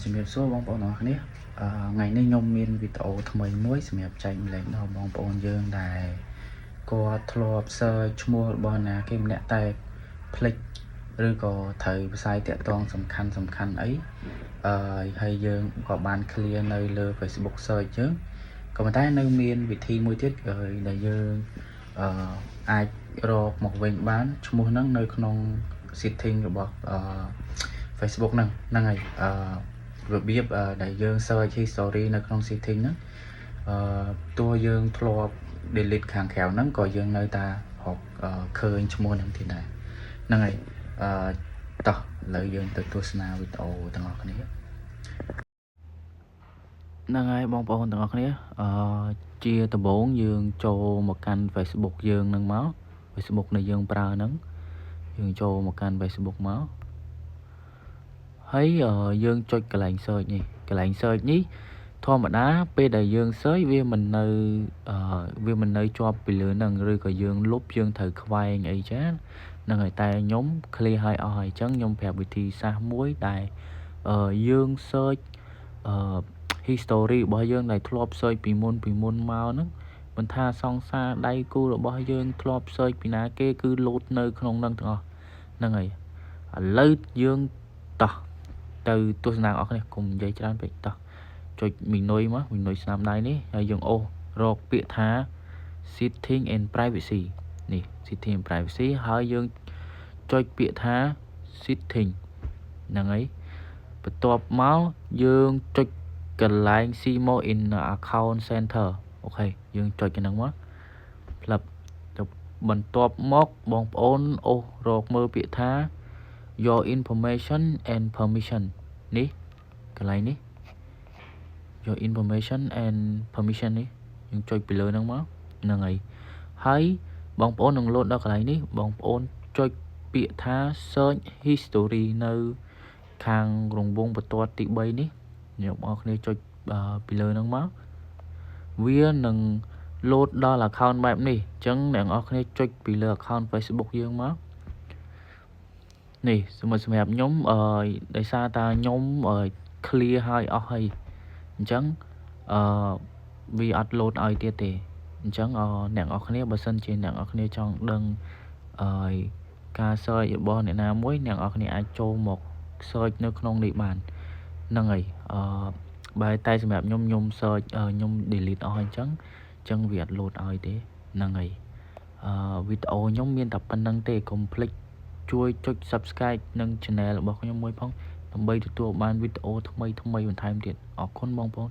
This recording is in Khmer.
ជំរាបសួរបងប្អូនទាំងអស់គ្នាថ្ងៃនេះខ្ញុំមានវីដេអូថ្មីមួយសម្រាប់ចែកម្លែកដល់បងប្អូនយើងដែលគាត់ធ្លាប់ search ឈ្មោះរបស់ណាគេម្នាក់តែភ្លេចឬក៏ត្រូវផ្សាយតាក់ទងសំខាន់អីហើយយើងក៏បាន clear នៅលើ Facebook search យើងក៏ប៉ុន្តែនៅមានវិធីមួយទៀតដែលយើងអាចរកមកវិញបានឈ្មោះហ្នឹងនៅក្នុង setting របស់Facebook ហ្នឹងហើយរបៀបដែលយើង search history នៅក្នុង setting ហ្នឹងតួយើងធ្លាប់ delete ខាងក្រៅហ្នឹងក៏យើងនៅតែរកឃើញឈ្មោះហ្នឹងទៀតដែរហ្នឹងហើយតោះឥឡូវយើងទៅទស្សនាវីដេអូទាំងអស់គ្នាហ្នឹងហើយបងប្អូនទាំងអស់គ្នាជាដំបូងយើងចូលមកកាន់ Facebook យើងហ្នឹងមក Facebook ដែលយើងប្រើហ្នឹងយើងចូលមកកាន់ Facebook មកហើយយើងចុចកន្លែង search នេះកន្លែង search នេះធម្មតាពេលដែលយើង search វាមិននៅជាប់ពីលើហ្នឹងឬក៏យើងលុបយើងត្រូវខ្វែងអីចាហ្នឹងហើយតែខ្ញុំ clear ឲ្យអស់ហើយអញ្ចឹងខ្ញុំប្រាប់វិធីសាស្ត្រមួយដែលយើង search history របស់យើងដែលធ្លាប់ search ពីមុនមកហ្នឹងមិនថាសង្សារដៃគូរបស់យើងធ្លាប់ search ពីណាគេគឺ load នៅក្នុងហ្នឹងទាំងអស់ហ្នឹងហើយឥឡូវយើងតោះទៅទស្សនាអស់គ្នាកុំនិយាយច្រើនពេកតោះចុចមីនុយមកមីនុយស្នាមដៃនេះហើយយើងអូសរកពាក្យថា setting and privacy នេះ setting and privacy ហើយយើងចុចពាក្យថា setting ហ្នឹងហើយបន្ទាប់មកយើងចុចកន្លែង see more in account center អូខេយើងចុចcáiហ្នឹងមកផ្លាប់ទៅបន្ទាប់មកបងប្អូនអូសរកមើលពាក្យថា your information and permission នេះកន្លែងនេះ your information and permission នេះយើងចុចពីលើហ្នឹងមកហ្នឹងហើយបងប្អូននឹងលោតដល់កន្លែងនេះបងប្អូនចុចពាក្យថា search history នៅខាងរង្វង់បន្ទាត់ទី3នេះអ្នកបងប្អូនគ្នាចុចពីលើហ្នឹងមកវានឹងលោតដល់ account បែបនេះអញ្ចឹងអ្នកនរគ្នាចុចពីលើ account Facebook យើងមកនេះសម្រាប់ខ្ញុំដោយសារតាខ្ញុំ clear ឲ្យអស់ហើយអញ្ចឹងវាអត់ load ឲ្យទៀតទេអញ្ចឹងអ្នកនរគ្នាបើសិនជាអ្នកនរគ្នាចង់ដឹងការ search របស់អ្នកណាមួយអ្នកនរគ្នាអាចចូលមក search នៅក្នុងនេះបានហ្នឹងហើយបើតែសម្រាប់ខ្ញុំ search ខ្ញុំ delete អស់អញ្ចឹងវាអត់ load ឲ្យទេហ្នឹងហើយវីដេអូខ្ញុំមានតែប៉ុណ្្នឹងទេកុំភ្លេចជួយចុច subscribe និង channel របស់ខ្ញុំមួយផងដើម្បីទទួលបានវីដេអូថ្មីបន្ថែមទៀតអរគុណបងប្អូន